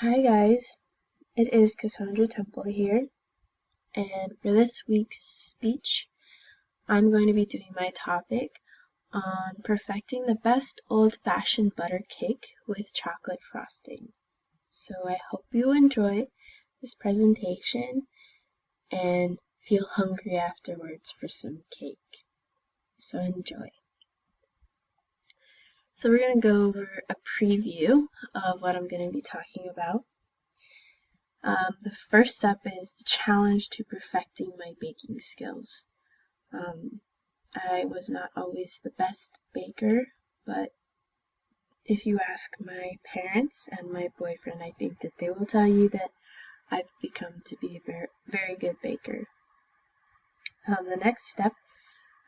Hi guys, it is Cassandra Temple here, and for this week's speech, I'm going to be doing my topic on perfecting the best old-fashioned butter cake with chocolate frosting. So I hope you enjoy this presentation and feel hungry afterwards for some cake. So enjoy. So we're going to go over a preview of what I'm going to be talking about. The first step is the challenge to perfecting my baking skills. I was not always the best baker, but if you ask my parents and my boyfriend, I think that they will tell you that I've become to be a very, very good baker. The next step,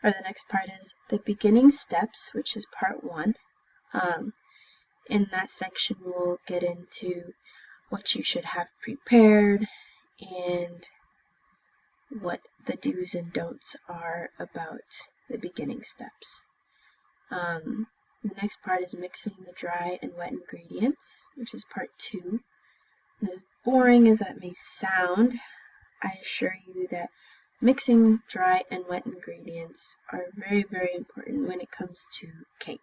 or the next part, is the beginning steps, which is part 1. In that section, we'll get into what you should have prepared and what the do's and don'ts are about the beginning steps. The next part is mixing the dry and wet ingredients, which is part 2. And as boring as that may sound, I assure you that mixing dry and wet ingredients are very, very important when it comes to cake.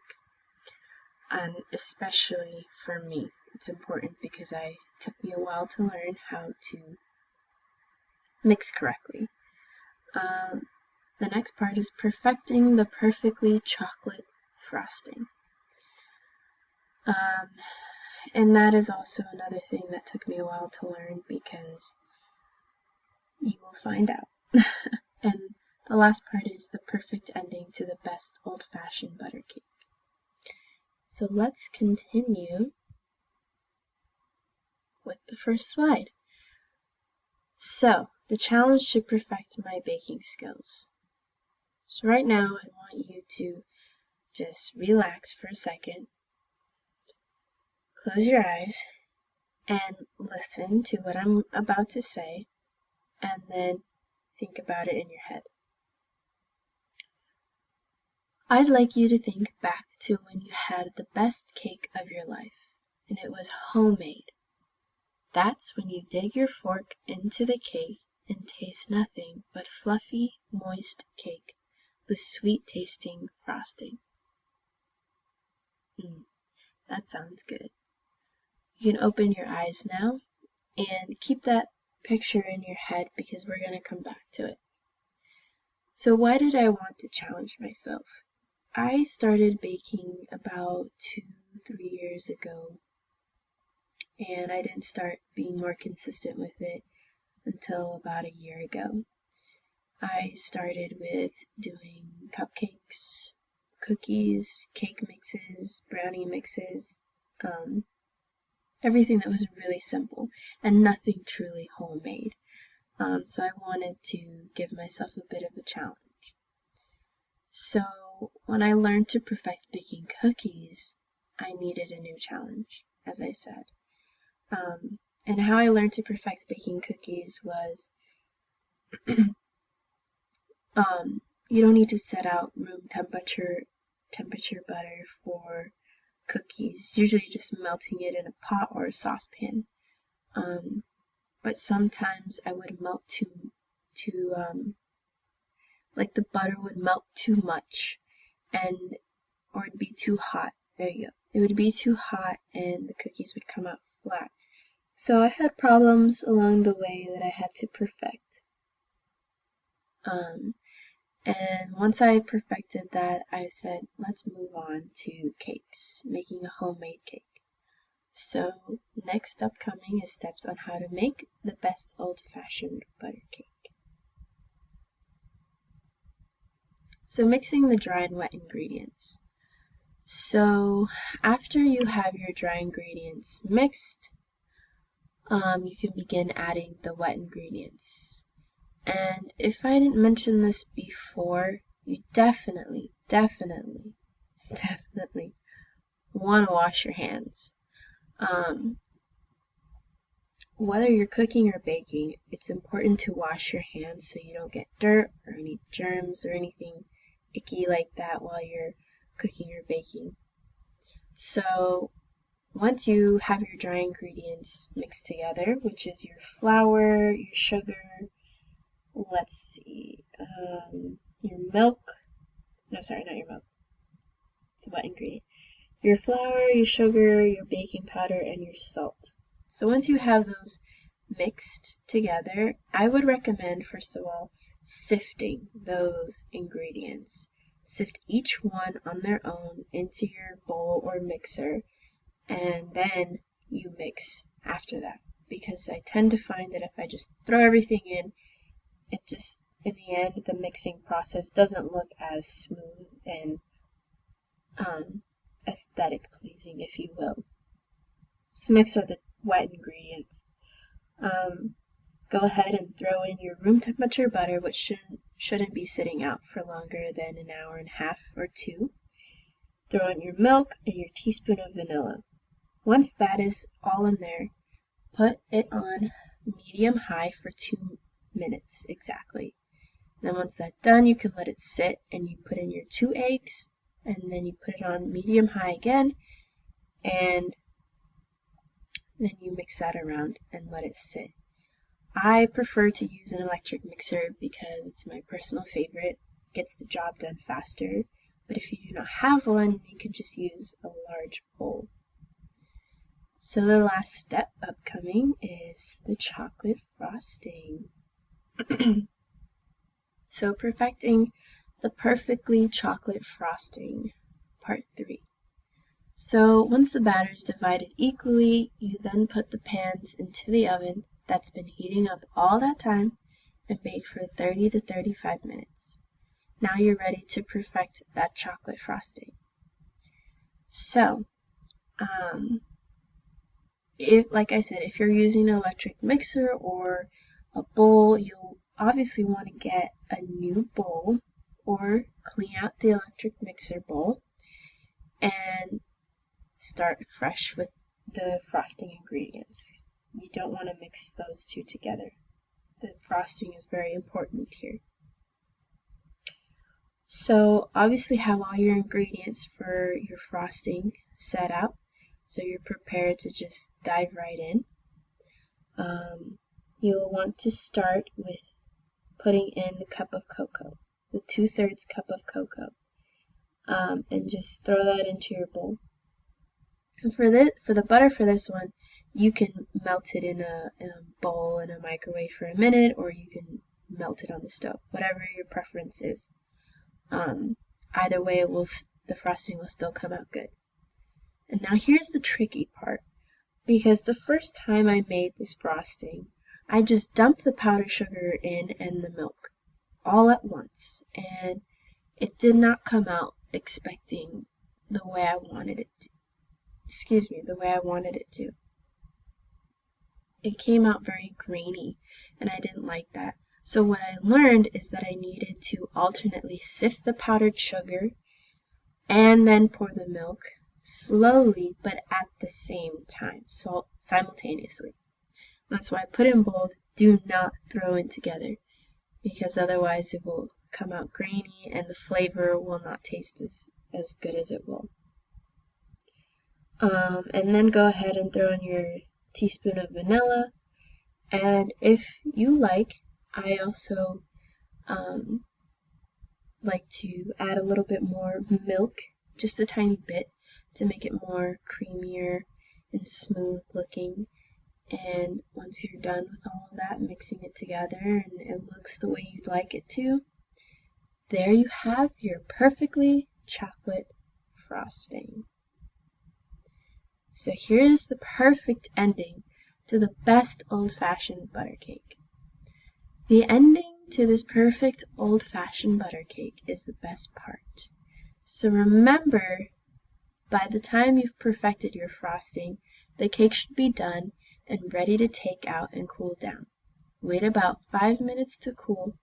And especially for me, it's important because it took me a while to learn how to mix correctly. The next part is perfecting the perfectly chocolate frosting. And that is also another thing that took me a while to learn because you will find out. And the last part is the perfect ending to the best old-fashioned butter cake. So let's continue with the first slide. So, the challenge to perfect my baking skills. So right now, I want you to just relax for a second, close your eyes, and listen to what I'm about to say, and then think about it in your head. I'd like you to think back to when you had the best cake of your life, and it was homemade. That's when you dig your fork into the cake and taste nothing but fluffy, moist cake with sweet-tasting frosting. That sounds good. You can open your eyes now and keep that picture in your head because we're going to come back to it. So why did I want to challenge myself? I started baking about 2-3 years ago, and I didn't start being more consistent with it until about a year ago. I started with doing cupcakes, cookies, cake mixes, brownie mixes, everything that was really simple and nothing truly homemade. So I wanted to give myself a bit of a challenge. So when I learned to perfect baking cookies, I needed a new challenge, as I said. And how I learned to perfect baking cookies was you don't need to set out room temperature butter for cookies, usually just melting it in a pot or a saucepan. But sometimes I would melt like the butter would melt too much, or it'd be too hot. There you go. It would be too hot and the cookies would come out flat. So I had problems along the way that I had to perfect. And once I perfected that, I said, let's move on to cakes, making a homemade cake. So next upcoming is steps on how to make the best old-fashioned butter cake. So mixing the dry and wet ingredients. So after you have your dry ingredients mixed, you can begin adding the wet ingredients. And if I didn't mention this before, you definitely want to wash your hands. Whether you're cooking or baking, it's important to wash your hands so you don't get dirt or any germs or anything icky like that while you're cooking or baking. So once you have your dry ingredients mixed together, which is your flour, your sugar, let's see, your milk, no, sorry, not your milk, it's a wet ingredient, your flour, your sugar, your baking powder, and your salt. So once you have those mixed together, I would recommend, first of all, sifting those ingredients. Sift each one on their own into your bowl or mixer, and then you mix after that. Because I tend to find that if I just throw everything in, it just, in the end, the mixing process doesn't look as smooth and aesthetic pleasing, if you will. So next are the wet ingredients. Go ahead and throw in your room temperature butter, which shouldn't be sitting out for longer than an hour and a half or 2. Throw in your milk and your teaspoon of vanilla. Once that is all in there, put it on medium-high for 2 minutes exactly. Then once that's done, you can let it sit, and you put in your 2 eggs, and then you put it on medium-high again, and then you mix that around and let it sit. I prefer to use an electric mixer because it's my personal favorite. It gets the job done faster, but if you do not have one, you can just use a large bowl. So the last step upcoming is the chocolate frosting. So perfecting the perfectly chocolate frosting, part 3. So once the batter is divided equally, you then put the pans into the oven that's been heating up all that time and bake for 30 to 35 minutes. Now you're ready to perfect that chocolate frosting. So, like I said, if you're using an electric mixer or a bowl, you'll obviously want to get a new bowl or clean out the electric mixer bowl and start fresh with the frosting ingredients. You don't want to mix those two together. The frosting is very important here. So obviously have all your ingredients for your frosting set out, so you're prepared to just dive right in. You'll want to start with putting in the cup of cocoa, the 2/3 cup of cocoa, and just throw that into your bowl. And for the butter for this one, you can melt it in a bowl in a microwave for a minute, or you can melt it on the stove, whatever your preference is. Either way, the frosting will still come out good. And now here's the tricky part, because the first time I made this frosting, I just dumped the powdered sugar in and the milk all at once, and it did not come out expecting the way I wanted it to. The way I wanted it to. It came out very grainy, and I didn't like that. So what I learned is that I needed to alternately sift the powdered sugar and then pour the milk slowly but at the same time, so simultaneously. That's why I put in bold, do not throw in together, because otherwise it will come out grainy and the flavor will not taste as good as it will. And then go ahead and throw in your teaspoon of vanilla, and if you like, I also like to add a little bit more milk, just a tiny bit, to make it more creamier and smooth looking. And once you're done with all of that, mixing it together and it looks the way you'd like it to, there you have your perfectly chocolate frosting. So here's the perfect ending to the best old-fashioned butter cake. The ending to this perfect old-fashioned butter cake is the best part. So remember, by the time you've perfected your frosting, the cake should be done and ready to take out and cool down. Wait about 5 minutes to cool,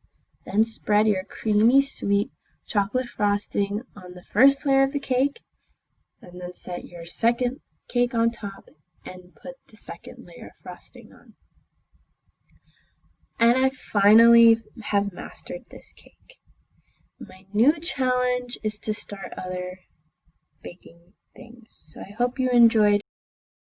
then spread your creamy sweet chocolate frosting on the first layer of the cake, and then set your second cake on top and put the second layer of frosting on. And I finally have mastered this cake. My new challenge is to start other baking things. So I hope you enjoyed